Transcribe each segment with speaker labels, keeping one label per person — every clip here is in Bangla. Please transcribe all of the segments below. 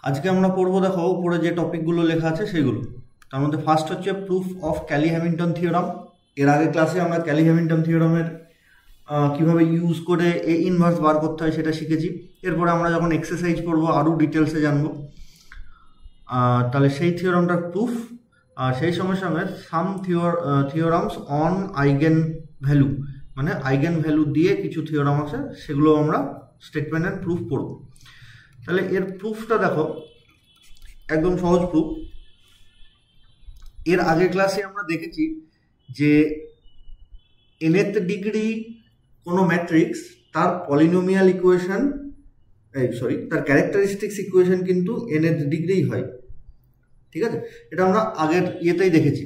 Speaker 1: আজকে আমরা পড়বো, দেখো উপরে যে টপিকগুলো লেখা আছে সেগুলো। তার মধ্যে ফার্স্ট হচ্ছে প্রুফ অফ ক্যালি-হ্যামিল্টন থিওরাম। এর আগে ক্লাসে আমরা ক্যালি-হ্যামিল্টন থিওরামের কিভাবে ইউজ করে এ ইনভার্স বার করতে হয় সেটা শিখেছি। এরপরে আমরা যখন এক্সারসাইজ করবো আরও ডিটেলসে জানবো। তাহলে সেই থিওরামটার প্রুফ, আর সেই সঙ্গে সঙ্গে সাম থিওরামস অন আইগেন ভ্যালু, মানে আইগেন ভ্যালু দিয়ে কিছু থিওরাম আছে, সেগুলো আমরা স্টেটমেন্ট অ্যান্ড প্রুফ পড়ব। তাহলে এর প্রুফটা দেখো, একদম সহজ প্রুফ। এর আগের ক্লাসে আমরা দেখেছি যে nth ডিগ্রি কোনো ম্যাট্রিক্স তার পলিনোমিয়াল ইকুয়েশন, তার ক্যারেক্টারিস্টিক্স ইকুয়েশন কিন্তু nth ডিগ্রিই হয়। ঠিক আছে, এটা আমরা আগের ইয়েতেই দেখেছি।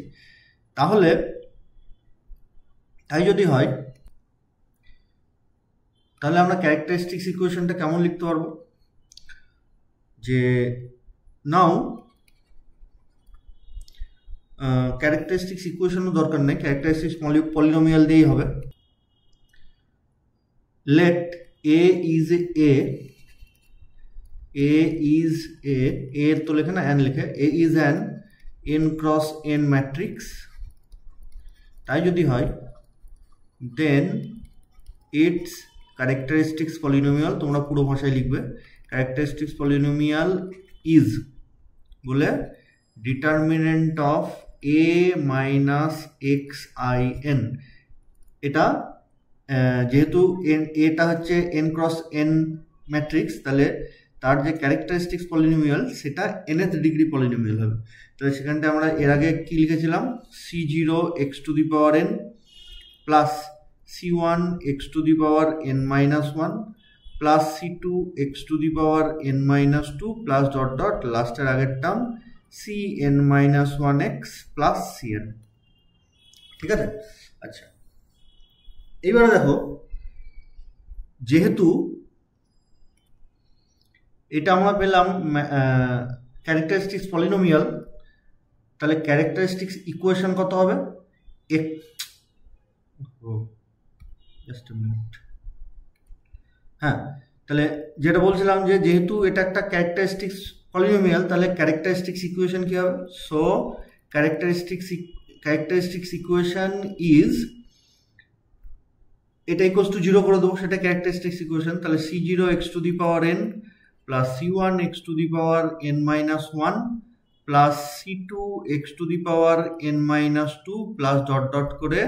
Speaker 1: তাহলে তাই যদি হয়, তাহলে আমরা ক্যারেক্টারিস্টিক্স ইকুয়েশনটা কেমন লিখতে পারবো? যে নাও ক্যারেক্টারিস্টিক্স ইকুয়েশনও দরকার নেই, ক্যারেক্টারিস্টিক্স পলিনোমিয়াল দিয়েই হবে। লেট এ ইজ এ এর তো লেখে না, এন লেখে, A is an N cross N matrix. তাই যদি হয়, দেন ইটস ক্যারেক্টারিস্টিক্স পলিনোমিয়াল, তোমরা পুরো ভাষায় লিখবে, ক্যারেক্টারিস্টিক্স পলিনোমিয়াল ইজ বলে determinant of A minus x I N. এটা যেহেতু এটা হচ্ছে এন ক্রস এন ম্যাট্রিক্স, তাহলে তার যে ক্যারেক্টারিস্টিক্স পলিনোমিয়াল সেটা nth ডিগ্রি পলিনোমিয়াল হবে। তাহলে সেখানটা আমরা এর আগে কি লিখেছিলাম? c0 x to the power n plus c1 x to the power n minus 1 plus c2 x to the power n minus 2 plus dot dot লাস্টের আগের term cn minus 1x plus cn। ঠিক আছে, আচ্ছা এইবারে দেখো, যেহেতু এটা আমরা পেলাম ক্যারেক্টারিস্টিক্স পলিনোমিয়াল, তাহলে ক্যারেক্টারিস্টিক্স ইকুয়েশন কত হবে? Just a minute. হ্যাঁ, তাহলে যেটা বলছিলাম যে যেহেতু এটা একটা ক্যারেক্টারিস্টিক্স পলিনোমিয়াল, তাহলে ক্যারেক্টারিস্টিক্স ইকুয়েশন কি হবে? সো ক্যারেক্টারিস্টিক্স ইকুয়েশন ইজ, এটা ইকুয়ালস টু 0 করে দেবো, সেটা ক্যারেক্টারিস্টিক্স ইকুয়েশন। তাহলে c0 x to the power n plus c1 x to the power n minus 1 plus c2 x to the power n minus 2 plus dot dot করে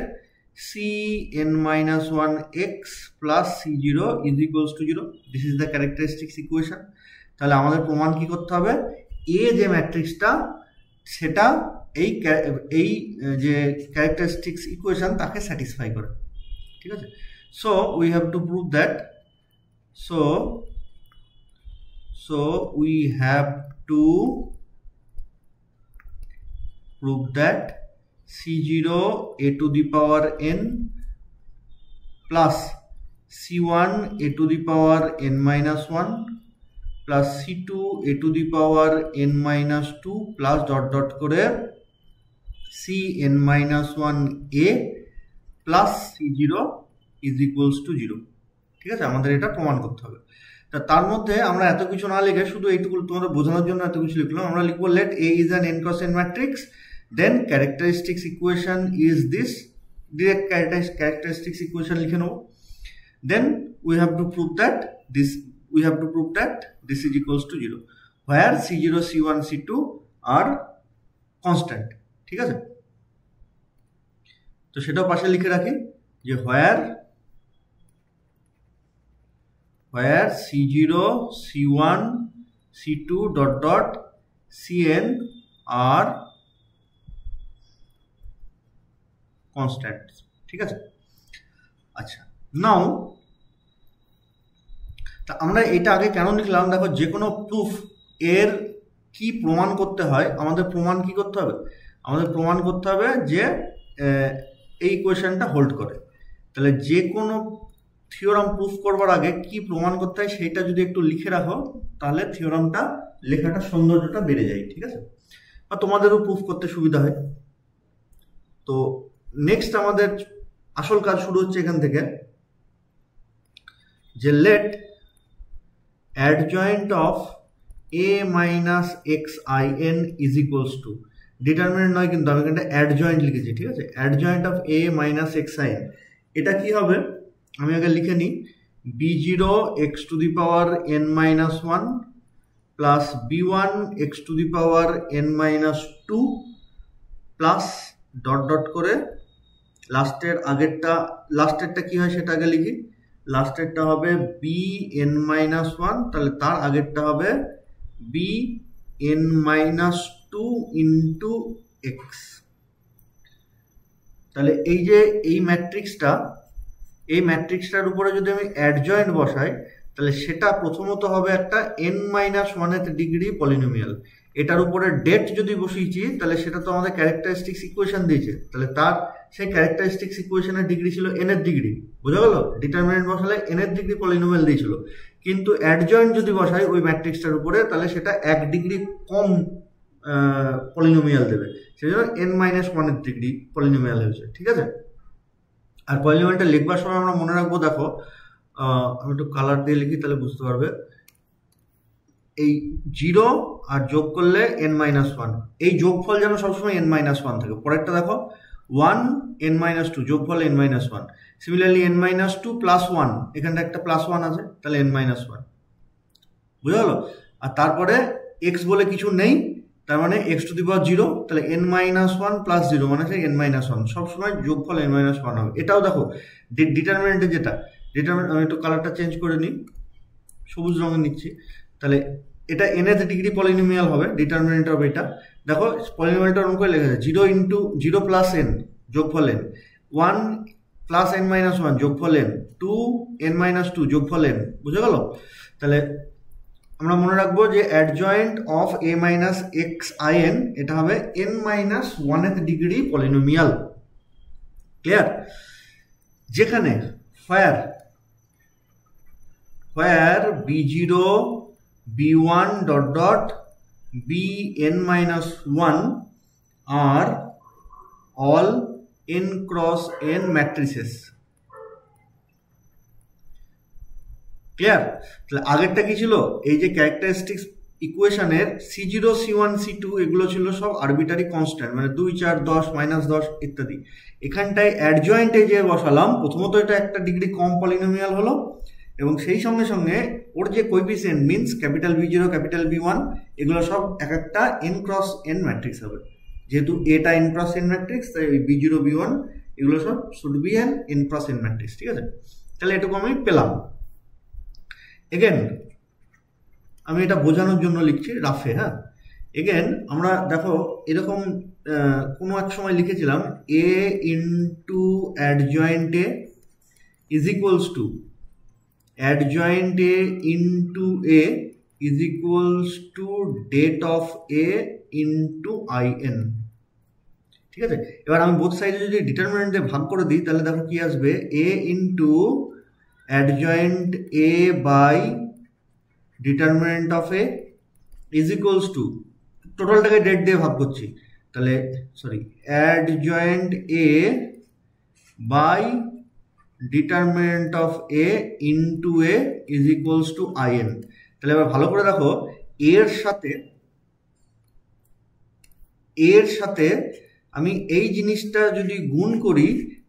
Speaker 1: cn minus 1x plus c0 is equals to 0। This is the characteristics equation. তাহলে আমাদের প্রমাণ কি করতে হবে? এ যে ম্যাট্রিক্সটা সেটা এই যে ক্যারেক্টারিস্টিক্স ইকুয়েশন তাকে স্যাটিসফাই করে। ঠিক আছে, so we have to prove that, so we have to prove that c0 a to the power n plus c1 a to the power n minus 1 plus c2 a to the power n minus 2 plus dot dot করে cn minus 1a plus c0 is equals to 0। ঠিক আছে, আমাদের এটা প্রমাণ করতে হবে। তার মধ্যে আমরা এত কিছু না লিখে শুধু এইটুকু তোমাদের বোঝানোর জন্য এত কিছু লিখলাম। আমরা লিখবো let A is an n cross n matrix, then characteristics equation is this, direct characteristics equation লিখে নেবো। Then we have to prove that this is equals to 0 where c0 c1 c2 are constant. ঠিক আছে, তো সেটাও পাশে লিখে রাখি যে where c0 c1 c2 dot dot cn are constant. ঠিক আছে, আচ্ছা নাও তা আমরা এটা আগে কেন লিখলাম? দেখো, যে কোনো প্রুফ এর কি প্রমাণ করতে হয়, আমাদের প্রমাণ কি করতে হবে? আমাদের প্রমাণ করতে হবে যে এই ইকুয়েশনটা হোল্ড করে। তাহলে যে কোনো থিওরাম প্রুফ করবার আগে কি প্রমাণ করতে হয় সেইটা যদি একটু লিখে রাখো, তাহলে থিওরামটা লেখাটা সৌন্দর্যটা বেড়ে যায়। ঠিক আছে, বা তোমাদেরও প্রুফ করতে সুবিধা হয়। তো নেক্সট আমাদের আসল কাজ শুরু হচ্ছে এখান থেকে, যে let adjoint of A minus x I N is equals to, determinant নয় কিন্তু আমি এখানটা অ্যাডজয়েন্ট লিখেছি, ঠিক আছে, adjoint of A minus x I N. এটা কি হবে আমি আগে লিখে নিই, b0 x to the power n minus one plus b1 x to the power n minus two plus dot dot করে লাস্টেরটা কি হয় সেটা আগে লিখি, লাস্টেরটা হবে বি এন মাইনাস ওয়ান, তাহলে তার আগেরটা হবে B N minus two into x. তাহলে এই যে এই ম্যাট্রিক্সটার উপরে যদি আমি অ্যাডজয়েন্ট বসাই তাহলে সেটা প্রথমত হবে একটা n মাইনাস ওয়ানের ডিগ্রি পলিনোমিয়াল। এটার উপরে ডেট যদি বসিয়েছি তাহলে সেটা তো আমাদের ক্যারেক্টারিস্টিক্স ইকুয়েশন দিয়েছে, তাহলে তার সেই ক্যারেক্টারিস্টিক্স ইকুয়েশনের ডিগ্রি ছিল n এর ডিগ্রি, বোঝা গেল, ডিটারমিনেন্ট বসালে n এর ডিগ্রি পলিনোমিয়াল দিয়েছিল। কিন্তু অ্যাডজয়েন্ট যদি বসাই ওই ম্যাট্রিক্সটার উপরে তাহলে সেটা 1 ডিগ্রি কম পলিনোমিয়াল দেবে, সেই জন্য n মাইনাস ওয়ানের ডিগ্রি পলিনোমিয়াল হয়েছে, ঠিক আছে। আর পলিনোমিয়ালটা লিখবার সময় আমরা মনে রাখবো, দেখো আমি একটু কালার দিয়ে লিখি তাহলে বুঝতে পারবে, এই 0 আর যোগ করলে n মাইনাস ওয়ান, এই যোগফল যেন সবসময় n মাইনাস ওয়ান থাকে। পরেরটা দেখো 1 n মাইনাস টু, যোগফল n minus one. Similarly n minus two plus one, এখানটা একটা প্লাস ওয়ান আছে তাহলে n মাইনাস ওয়ান, বুঝা গেল। আর তারপরে x বলে কিছু নেই, তার মানে x টু দি পাওয়ার 0, তাহলে n মাইনাস ওয়ান প্লাস 0 মানে হচ্ছে n মাইনাস ওয়ান, সবসময় যোগফল n মাইনাস ওয়ান হবে। এটাও দেখো ডিটারমিনেন্টে যেটা আমি একটু কালারটা চেঞ্জ করে নিই, সবুজ রঙের নিচ্ছি, তাহলে এটা n এর ডিগ্রি পলিনোমিয়াল হবে, ডিটারমিনেন্ট হবে এটা। দেখো পলিনোমিয়ালটা অঙ্ক করে লেখা আছে 0 ইন্টু 0 প্লাস n যোগফল n, 1 plus n minus one যোগফল n, 2 n মাইনাস টু যোগফল n, বুঝে গেল। তাহলে আমরা মনে রাখবো যে adjoint of a minus x I N এটা হবে n মাইনাস ওয়ানের ডিগ্রি পলিনোমিয়াল, ক্লিয়ার। যেখানে where b0 b1 dot dot bn minus 1 are all n cross n matrices, clear. তাহলে আগেরটা কি ছিল, এই যে ক্যারেক্টারিস্টিক্স ইকুয়েশনের c0 c1 c2 এগুলো ছিল সব আরবিটারি কনস্ট্যান্ট, মানে 2 4 10 -10 ইত্যাদি। এখানটায় অ্যাডজয়েন্টে যে বসালাম, প্রথমত এটা একটা ডিগ্রি কম পলিনোমিয়াল হলো, এবং সেই সঙ্গে সঙ্গে ওর যে coefficient means capital B0 capital B1 এগুলো সব এক একটা n ক্রস n ম্যাট্রিক্স হবে, যেহেতু এটা n ক্রস n ম্যাট্রিক্স তাই B0 B1 এগুলো সব should be n cross n matrix, ঠিক আছে। তাহলে এটুকু আমি পেলাম। এগেন আমি এটা বোঝানোর জন্য লিখছি রাফে, হ্যাঁ। এগেন আমরা দেখো এরকম কোনো এক সময় লিখেছিলাম a into adjoint a is equals two adjoint a into a is equals to date of a into in, ঠিক আছে। এবার আমি বোথ সাইডে যদি ডিটারমিনেন্ট দিয়ে ভাগ করে দিই তাহলে দেখো কি আসবে, a into adjoint a by determinant of a is equals to, টোটালটাকে ডেট দিয়ে ভাগ করছি, তাহলে sorry adjoint a by determinant of a into a is equals to in। তাহলে এবার ভালো করে দেখো, এর সাথে আমি এই জিনিসটা যদি গুণ করি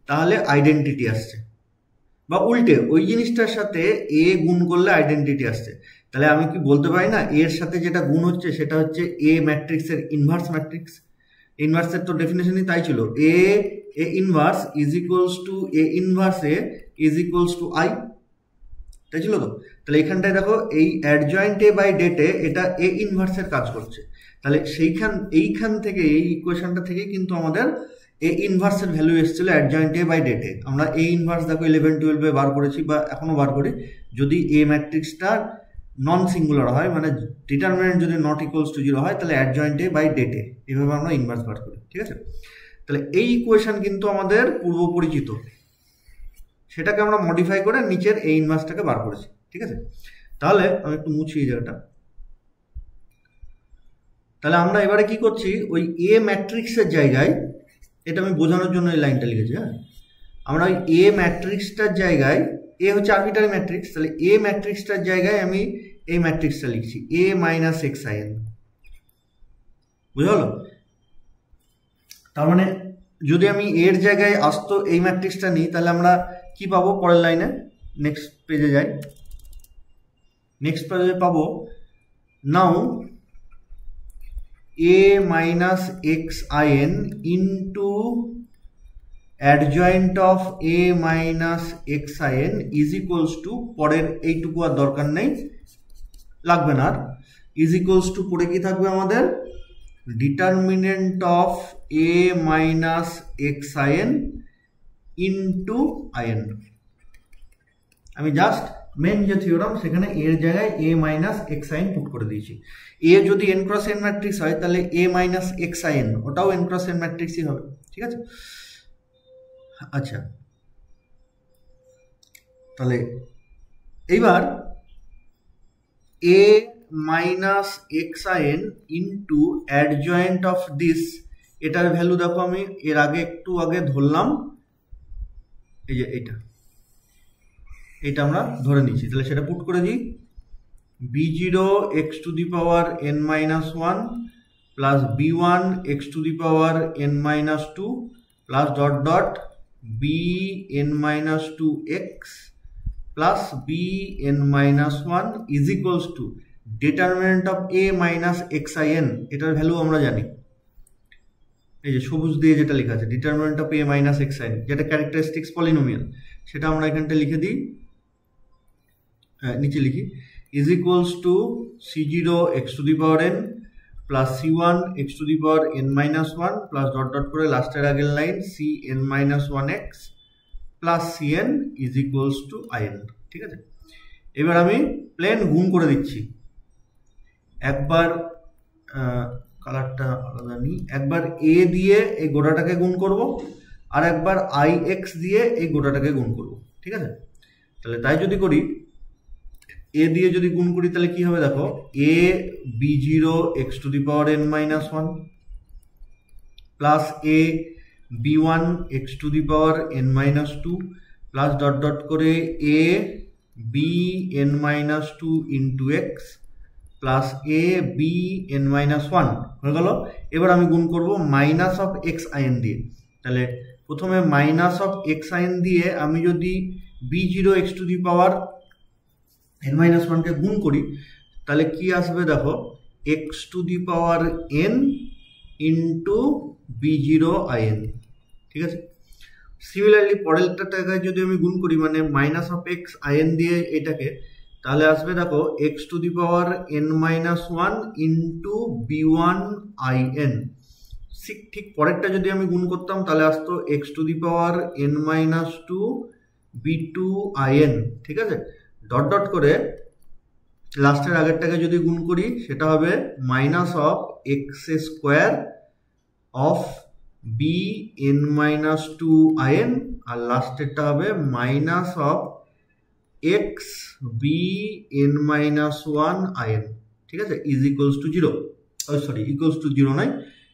Speaker 1: তাহলে আইডেন্টিটি আসছে, বা উল্টে ওই জিনিসটার সাথে a গুণ করলে আইডেন্টিটি আসছে। তাহলে আমি কি বলতে পারি না, এর সাথে যেটা গুণ হচ্ছে সেটা হচ্ছে a ম্যাট্রিক্সের ইনভার্স ম্যাট্রিক্স। ইনভার্সের তো ডেফিনেশনই তাই ছিল, a inverse is equals two a inverse a is equals two i, তাই ছিল তো। তাহলে এখানটায় দেখো এই অ্যাডজয়েন্ট a বাই ডেটে এটা a ইনভার্সের কাজ করছে, তাহলে এইখান থেকে এই ইকুয়েশনটা থেকে কিন্তু আমাদের a ইনভার্সের ভ্যালু এসেছিল অ্যাডজয়েন্ট a বাই ডেটে। আমরা a ইনভার্স দেখো 11-12 বার করেছি বা এখনো বার করি, যদি a ম্যাট্রিক্সটা নন সিঙ্গুলার হয়, মানে ডিটারমিনেন্ট যদি নট ইকুয়ালস টু 0 হয়, তাহলে অ্যাডজয়েন্ট a বাই ডেটে এভাবে আমরা ইনভার্স বার করি, ঠিক আছে। তাহলে এই ইকুয়েশন কিন্তু আমাদের পূর্ব পরিচিত, সেটাকে আমরা মডিফাই করে নিচের এই ইনভার্সটাকে বার করেছি, ঠিক আছে। তাহলে আমি একটু মুছি এই জায়গাটা। তাহলে আমরা এবারে কি করছি, ওই এ ম্যাট্রিক্সের জায়গায়, এটা আমি বোঝানোর জন্য এই লাইনটা লিখেছি, হ্যাঁ। আমরা ওই এ ম্যাট্রিক্সটার জায়গায়, এ হচ্ছে আরবিটারি ম্যাট্রিক্স, তাহলে এ ম্যাট্রিক্সটার জায়গায় আমি এই ম্যাট্রিক্সটা লিখছি a minus x I N, বুঝা হলো? তার মানে যদি আমি এর জায়গায় আসতো এই ম্যাট্রিক্সটা নিই তাহলে আমরা কি পাবো পরের লাইনে? নেক্সট পেজে যাই, নেক্সট পেজে পাবো নাও a minus xin into adjoint of a minus xin is equals to, পরের এইটুকু আর দরকার নেই, লাগবে না আর, is equals to পরে কি থাকবে আমাদের? Determinant of a minus xin into in। আমি জাস্ট মেন যে থিওরাম সেখানে এর জায়গায় a মাইনাস এক্স আইন পুট করে দিয়েছি। a যদি n ক্রস n ম্যাট্রিক্স হয় তাহলে a মাইনাস এক্স আইন ওটাও n ক্রস n ম্যাট্রিক্সই হবে, ঠিক আছে? আচ্ছা, তাহলে এইবার a মাইনাস এক্স আইন ইন্টু অ্যাডজয়েন্ট অফ দিস, এটার ভ্যালু দেখো আমি এর আগে একটু আগে ধরলাম, এই যে এটা আমরা ধরে নিচ্ছি, তাহলে সেটা পুট করে দিই b0 x to the power n minus one plus b1 x to the power n minus two plus dot dot bn minus two x plus bn minus one is equals to determinant of a minus x I N, এটার ভ্যালু আমরা জানি, এই যে সবুজ দিয়ে যেটা লেখা আছে determinant of a minus x I N, যেটা ক্যারেক্টারিস্টিক্স পলিনোমিয়াল, সেটা আমরা এখানটা লিখে দিই, নিচে লিখি is equals to c0 x to the power n plus c1 x to the power n minus 1 plus dot dot করে লাস্টের আগের line cn minus 1x plus cn is equals to in, ঠিক আছে? এবার আমি প্লেন গুণ করে দিচ্ছি, একবার কালারটা আলাদা নিই, একবার a দিয়ে এই গোটাটাকে গুণ করব আর একবার ix দিয়ে এই গোটাটাকে গুণ করব, ঠিক আছে? তাহলে তাই যদি করি a দিয়ে যদি গুণ করি তাহলে কি হবে দেখো, a b0 x to the power n minus one plus a b1 x to the power n minus two plus dot dot করে a b n minus two into x plus a b n minus one হয়ে গেল। এবার আমি গুণ করব মাইনাস অফ এক্স আইন দিয়ে, তাহলে প্রথমে মাইনাস অফ এক্স আইন দিয়ে আমি যদি b0 x to the power n minus ওয়ানকে গুণ করি তাহলে কি আসবে দেখো, x to the power n into b0 in, ঠিক আছে? সিমিলারলি পরেরটাকে যদি আমি গুণ করি মানে মাইনাস অফ এক্স আইএন দিয়ে এটাকে, তাহলে আসবে দেখো x to the power n minus one into b1 in। ঠিক পরেরটা যদি আমি গুণ করতাম তাহলে আসতো x to the power n minus two b2 in, ঠিক আছে? ডট ডট করে লাস্টের আগেরটাকে যদি গুণ করি সেটা হবে minus of X square of B N minus two I N, আর লাস্টেরটা হবে minus of X B N minus one I N, ঠিক আছে? Is equals to zero, sorry equals to zero নয়,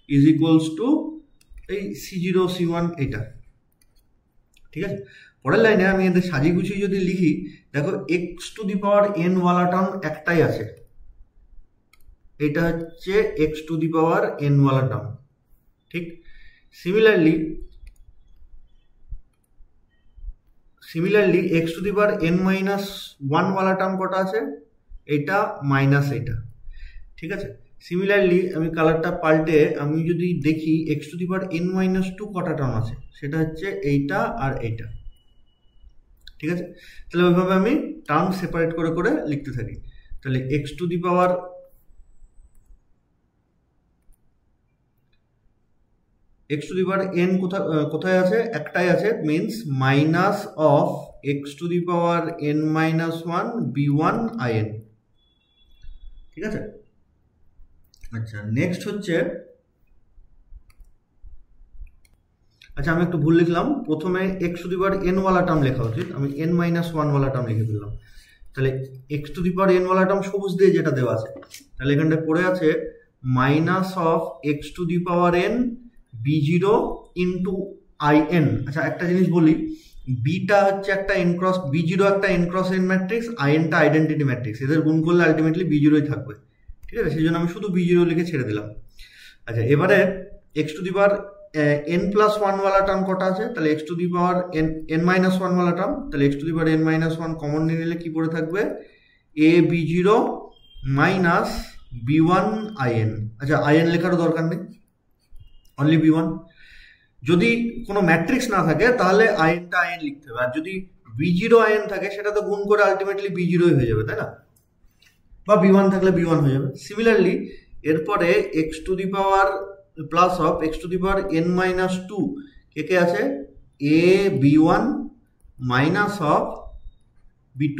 Speaker 1: ইজ ইকুয়ালস টু এই c0 c1 এটা, ঠিক আছে? পরের লাইনে আমি এদের সাজিয়ে গুছিয়ে যদি লিখি দেখো x to the power n ওয়ালা টার্ম একটাই আছে, এটা হচ্ছে x to the power n ওয়ালা টার্ম, ঠিক? Similarly x to the power n minus one ওয়ালা টার্ম কটা আছে, এটা মাইনাস এটা, ঠিক আছে? সিমিলারলি আমি কালারটা পাল্টে আমি যদি দেখি x to the power n minus two কটা টার্ম আছে, সেটা হচ্ছে এইটা আর এইটা, ঠিক আছে? তাহলে ওইভাবে আমি টার্ম সেপারেট করে করে লিখতে থাকি। তাহলে x to the power n কোথায় আছে, একটাই আছে, means minus of X to the power n minus one b1 in, ঠিক আছে? আচ্ছা, নেক্সট হচ্ছে, আচ্ছা আমি একটু ভুল লিখলাম, প্রথমে x to the power n ওয়ালা টার্ম লেখা উচিত, আমি n মাইনাস ওয়ান ওয়ালা টার্ম লিখে ফেললাম। তাহলে x to the power n ওয়ালা টার্ম সবুজ দিয়ে যেটা দেওয়া আছে, তাহলে এখানটায় পড়ে আছে minus of X to the power n b0 into in। আচ্ছা একটা জিনিস বলি, বিটা হচ্ছে একটা এন ক্রস বি0 একটা এন ক্রস এন ম্যাট্রিক্স, আইএনটা আইডেন্টিটি ম্যাট্রিক্স, এদের গুণ করলে আলটিমেটলি বি0ই থাকবে। ঠিক আছে, সেই জন্য আমি শুধু বি0 লিখে ছেড়ে দিলাম। আচ্ছা, এবারে x to the power n plus one ওয়ালা টার্ম কটা আছে, তাহলে x to the power N minus one ওয়ালা টার্ম, তাহলে x to the power N minus one common নিয়ে নিলে কি পড়ে থাকবে, এ বি0 মাইনাস বি1 আইএন। আচ্ছা, আইএন লেখারও দরকার নেই, অনলি বি1। যদি কোনো ম্যাট্রিক্স না থাকে তাহলে আইএনটা আইএন লিখতে হবে, আর যদি বি0 আইএন থাকে সেটা তো গুণ করে আলটিমেটলি বি0ই হয়ে যাবে, তাই না, বা বি1 থাকলে বি1 হয়ে যাবে। সিমিলারলি এরপরে X to the power plus of X to the power N minus two কে আছে, এ বি1 মাইনাস অফ বি2।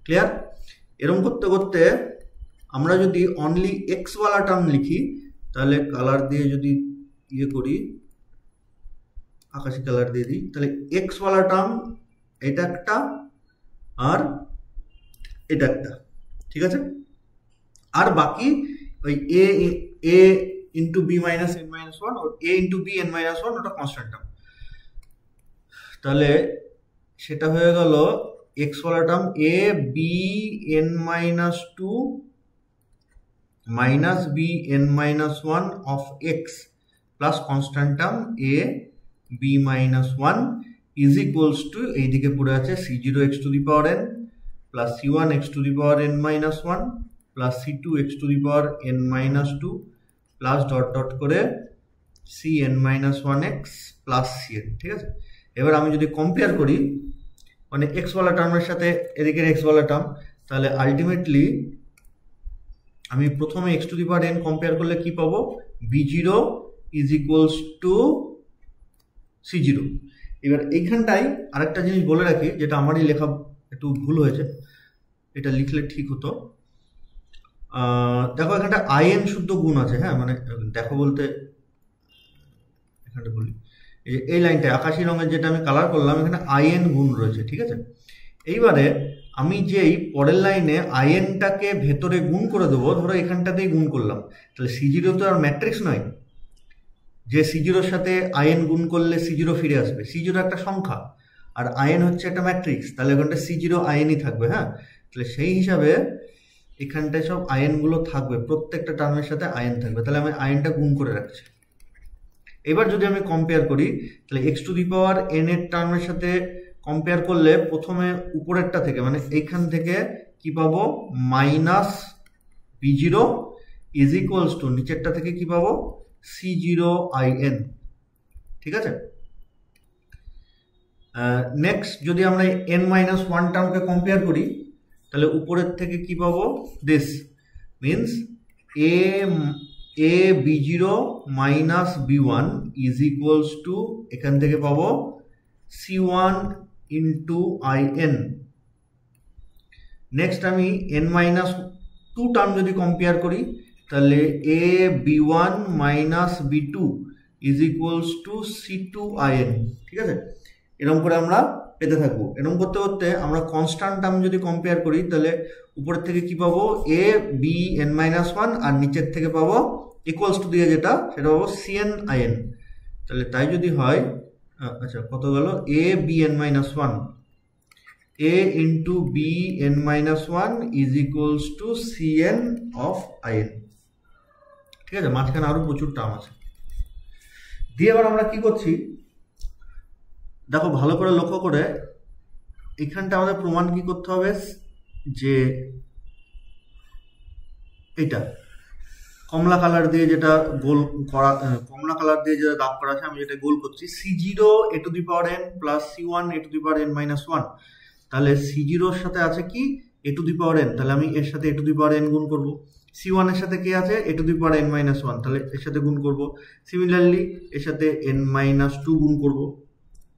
Speaker 1: ক্লিয়ার? এরকম করতে করতে আমরা যদি অনলি এক্স ওয়ালা টার্ম লিখি, তাহলে কালার দিয়ে যদি ইয়ে করি, আকাশি কালার দিয়ে দিই, তাহলে এক্স ওয়ালা টার্ম এটা একটা আর এটা একটা, ঠিক আছে। আর বাকি ওই a into b minus n minus one, or a into b N minus one, ওটা কনস্ট্যান্ট টার্ম। তাহলে সেটা হয়ে গেল এক্স ওয়ালা term a b N minus two minus b N minus one of x plus constant term a b minus one is equals to, এইদিকে পড়ে আছে c0 x to the power n plus c1 x to the power N minus one plus c2 x to the power N minus two plus dot dot করে cn minus one x plus cn। ঠিক আছে, এবার আমি যদি কম্পেয়ার করি মানে এক্স ওয়ালা টার্মের সাথে এদিকের এক্স ওয়ালা টার্ম, তাহলে আলটিমেটলি আমি প্রথমে x to the power N compare করলে কি পাবো, b0 is equals two c0। এবার এইখানটাই আরেকটা জিনিস বলে রাখি, যেটা আমারই লেখা একটু ভুল হয়েছে, এটা লিখলে ঠিক হতো। দেখো এখানটা আইএন শুদ্ধ গুণ আছে, হ্যাঁ, মানে দেখো বলতে এখানটা বলি, এই লাইনটা আকাশি রঙের যেটা আমি কালার করলাম, এখানে আইএন গুণ রয়েছে। ঠিক আছে, এইবারে আমি যেই পরের লাইনে আইএনটাকে ভেতরে গুণ করে দেবো, ধরো এখানটাতেই গুণ করলাম, তাহলে c0 তো আর ম্যাট্রিক্স নয় যে c0-র সাথে আইএন গুণ করলে c0 ফিরে আসবে। c0 একটা সংখ্যা আর আইএন হচ্ছে একটা ম্যাট্রিক্স, তাহলে এখানটা c0 আইএনই থাকবে। হ্যাঁ, তাহলে সেই হিসাবে এখানটায় সব আইএনগুলো থাকবে, প্রত্যেকটা টার্মের সাথে আইএন থাকবে, তাহলে আমি আইএনটা গুণ করে রাখছি। এবার যদি আমি কম্পেয়ার করি, তাহলে x to the power N এর টার্মের সাথে কম্পেয়ার করলে প্রথমে উপরেরটা থেকে মানে এইখান থেকে কি পাবো, minus b0 is equals two নিচেরটা থেকে কি পাবো, c0 in। ঠিক আছে, নেক্সট যদি আমরা n মাইনাস ওয়ান টার্মকে কম্পেয়ার করি, তাহলে উপরের থেকে কি পাবো, this means a b0 minus b1 is equals two এখান থেকে পাবো c1 ইন্টু in। নেক্সট আমি n মাইনাস টু টার্ম যদি কম্পেয়ার করি, তাহলে এ b1 minus b2 is equals two c2 in। ঠিক আছে, এরকম করে আমরা পেতে থাকবো। এরকম করতে করতে আমরা কনস্ট্যান্ট টার্ম যদি কম্পেয়ার করি, তাহলে উপরের থেকে কি পাবো, এ বি এন মাইনাস ওয়ান, আর নিচের থেকে পাবো ইকুয়ালস টু দিয়ে যেটা সেটা পাবো cn in। তাহলে তাই যদি হয়, আচ্ছা কত গেল, a b N minus one, a into b n minus 1 is equals to cn of in। ঠিক আছে, মাঝখানে আরো প্রচুর টার্ম আছে। দিয়ে এবার আমরা কি করছি দেখো ভালো করে লক্ষ্য করে, এখানটা আমাদের প্রমাণ কি করতে হবে, যে এটা কমলা কালার দিয়ে যেটা গোল করা, কমলা কালার দিয়ে যেটা দাগ করা আছে, আমি যেটা গোল করছি, c0 a to the power n plus c1 a to the power n minus 1। তাহলে c0-র সাথে আছে কি, a to the power n, তাহলে আমি এর সাথে a to the power n গুণ করব। c1 এর সাথে কি আছে, a to the power n minus 1, তাহলে এর সাথে গুণ করব। সিমিলারলি এর সাথে n minus 2 গুণ করব,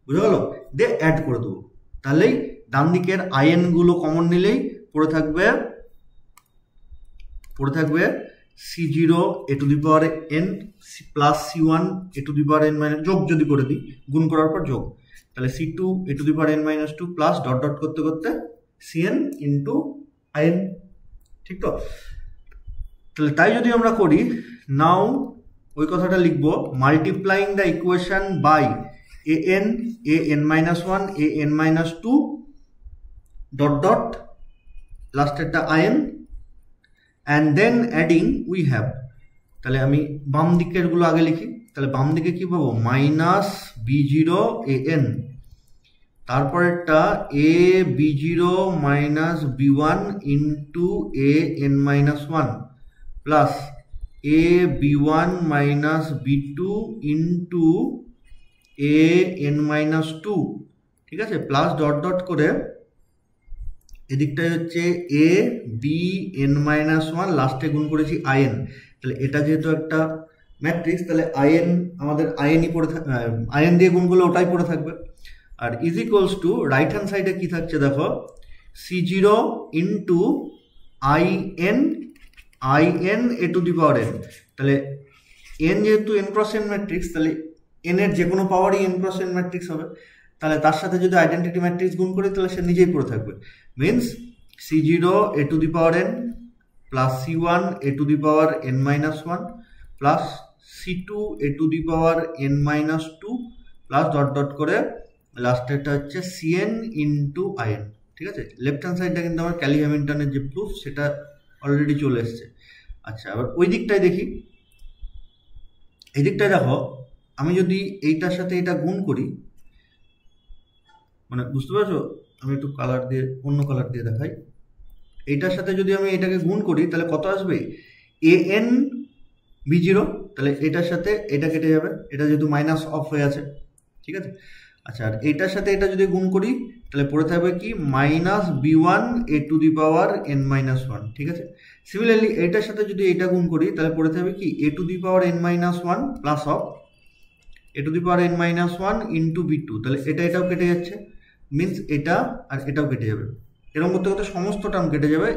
Speaker 1: বুঝা গেল, দিয়ে অ্যাড করে দেবো। তাহলেই ডান দিকের আইএন গুলো কমন নিলেই পড়ে থাকবে c0 a to the power n plus c1 a to the power n minus, যোগ যদি করে দিই, গুণ করার পর যোগ, তাহলে c2 a to the power n minus 2 plus dot dot করতে করতে cn ইন্টু in। ঠিক তো, তাহলে তাই যদি আমরা করি, নাও ওই কথাটা লিখবো, multiplying the equation by an minus 1 an minus 2 dot dot last একটা in and then adding we have, তাহলে আমি বাম দিকের গুলো আগে লিখি, তাহলে বাম দিকে কি পাবো মাইনাস b0 an, তারপরেরটা a b0 minus b1 into a n minus 1 plus a b1 minus b2 into a n minus 2, ঠিক আছে, প্লাস ডট ডট করে এদিকটাই হচ্ছে a b n মাইনাস 1 লাস্টে গুণ করেছি in, তাহলে এটা যেহেতু একটা ম্যাট্রিক্স তাহলে in আমাদের inই পড়ে in দিয়ে গুণ করলে ওটাই পড়ে থাকবে। আর is equals to right hand সাইডে কি থাকছে দেখো c0 into in a to the power n, তাহলে n যেহেতু n ক্রস n ম্যাট্রিক্স তাহলে n এর যে কোনো পাওয়ারই n ক্রস n ম্যাট্রিক্স হবে, তাহলে তার সাথে যদি আইডেন্টিটি ম্যাট্রিক্স গুণ করি তাহলে সে নিজেই পড়ে থাকবে। Means c0 a to the power n plus c1 a to the power n minus 1 plus c2 a to the power n minus 2 plus dot dot করে লাস্টেরটা হচ্ছে cn ইন্টু in, ঠিক আছে। লেফট হ্যান্ড সাইডটা কিন্তু আমার ক্যালি হ্যামিল্টনের যে প্রুফ সেটা অলরেডি চলে এসছে। আচ্ছা, আবার ওই দিকটায় দেখি, এই দিকটায় দেখো আমি যদি এইটার সাথে এটা গুণ করি, মানে বুঝতে পারছো, আমি একটু কালার দিয়ে অন্য কালার দিয়ে দেখাই, এইটার সাথে যদি আমি এটাকে গুণ করি তাহলে কত আসবে an b0, তাহলে এটার সাথে এটা কেটে যাবে, এটা যেহেতু মাইনাস অফ হয়ে আছে, ঠিক আছে। আচ্ছা, আর এইটার সাথে এটা যদি গুণ করি তাহলে পড়ে থাকবে কি minus b1 a to the power n minus 1, ঠিক আছে। সিমিলারলি এইটার সাথে যদি এটা গুণ করি তাহলে পড়ে থাকবে কি a to the power n minus 1 plus of a to the power n minus 1 into b2, তাহলে এটাও কেটে যাচ্ছে, মিনস এটা আর এটাও কেটে যাবে, এরকম করতে করতে সমস্ত টার্ম কেটে যাবে,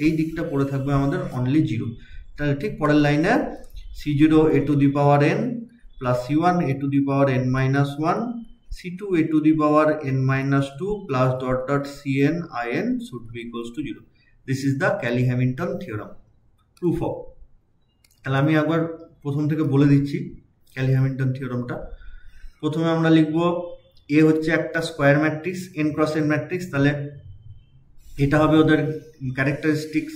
Speaker 1: এই দিকটা পড়ে থাকবে আমাদের অনলি 0। তাহলে ঠিক পরের লাইনে c0 a to the power n plus c1 a to the power n minus 1 c2 a to the power n minus 2 plus dot dot cn in should be equals to 0. This is the Cayley-Hamilton theorem. Proof of. তাহলে আমি একবার প্রথম থেকে বলে দিচ্ছি Cayley-Hamilton থিওরামটা। প্রথমে আমরা লিখব a হচ্ছে একটা square matrix n cross n matrix, তাহলে এটা হবে ওদের ক্যারেক্টারিস্টিক্স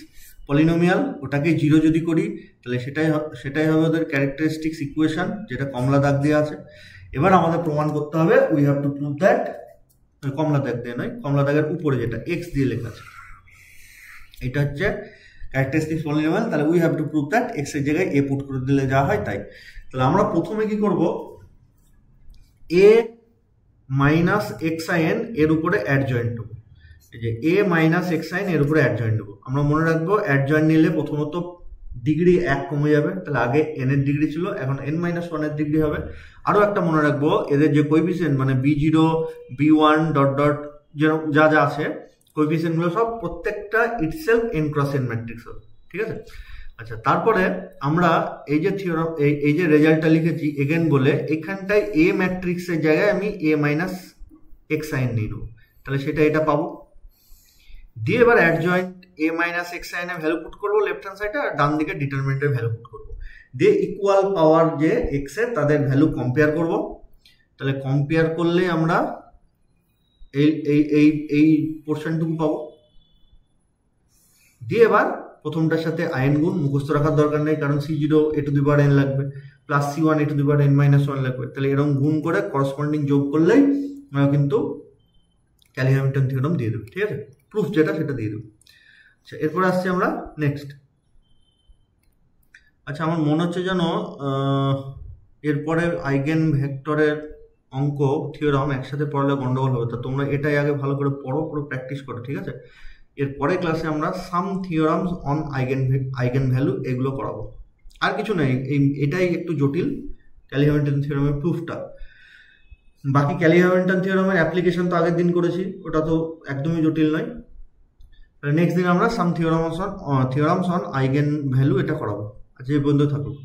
Speaker 1: পলিনোমিয়াল, ওটাকে 0 যদি করি তাহলে সেটাই হবে ওদের ক্যারেক্টারিস্টিক্স ইকুয়েশন, যেটা কমলা দাগ দিয়ে আছে। এবার আমাদের প্রমাণ করতে হবে we have to prove that, কমলা দাগ দিয়ে নয়, কমলা দাগের উপরে যেটা x দিয়ে লেখা আছে এটা হচ্ছে ক্যারেক্টারিস্টিক্স পলিনোমিয়াল, তাহলে we have to prove that x এর জায়গায় a পুট করে দিলে যা হয় তাই। তাহলে আমরা প্রথমে কি করব, a মাইনাস xin এর উপরে অ্যাডজয়েন্ট নেব, এই যে a মাইনাস xin এর উপরে অ্যাডজয়েন্ট নেব। আমরা মনে রাখবো অ্যাডজয়েন্ট নিলে প্রথমত ডিগ্রি 1 কমে যাবে, তাহলে আগে n এর ডিগ্রি ছিল এখন n মাইনাস 1 এর ডিগ্রি হবে। আরও একটা মনে রাখবো, এদের যে কোএফিসিয়েন্ট মানে b0 b1 ডট ডট যা যা আছে কোএফিসিয়েন্টগুলো সব প্রত্যেকটা itself n cross n matrix হবে, ঠিক আছে। আচ্ছা, তারপরে আমরা এই যে থিওরাম এই যে রেজাল্টটা লিখেছি এগেন বলে এখানটায় a ম্যাট্রিক্সের জায়গায় আমি a মাইনাস xin নিয়ে নেব, তাহলে সেটা এটা পাবো। দিয়ে এবার অ্যাডজয়েন্ট a মাইনাস xin এর ভ্যালু পুট করবো লেফট হ্যান্ড সাইডে, আর ডান দিকে ডিটারমিনেন্টের ভ্যালু পুট করবো, দিয়ে ইকুয়াল পাওয়ার যে x এর তাদের ভ্যালু কম্পেয়ার করব। তাহলে কম্পেয়ার করলে আমরা এই পোর্শনটুকু পাবো। দিয়ে এবার প্রথমটার সাথে আইন গুণ মুখস্থ রাখার দরকার নেই, কারণ c0 a to the power n লাগবে plus c1 a to the power n minus 1 লাগবে, তাহলে এরকম গুণ করে করসপন্ডিং যোগ করলেই আমরা কিন্তু Cayley-Hamilton থিওরাম দিয়ে দেবো, ঠিক আছে, প্রুফ যেটা সেটা দিয়ে দেবো। আচ্ছা, এরপর আসছি আমরা নেক্সট। আচ্ছা, আমার মনে হচ্ছে যেন এরপরে আইগেন ভেক্টরের অঙ্ক থিওরাম একসাথে পড়লে গন্ডগোল হবে, তা তোমরা এটাই আগে ভালো করে পড়ো, পুরো প্র্যাকটিস করো, ঠিক আছে। এরপরে ক্লাসে আমরা সাম থিওরামস অন আইগেন ভ্যালু এগুলো করাবো, আর কিছু নেই, এটাই একটু জটিল Cayley-Hamilton থিওরামের প্রুফটা। বাকি Cayley-Hamilton থিওরামের অ্যাপ্লিকেশন তো আগের দিন করেছি, ওটা তো একদমই জটিল নয়। নেক্সট দিন আমরা সাম থিওরামস অন আইগেন ভ্যালু এটা করাবো। আচ্ছা, এই পর্যন্ত থাকুক।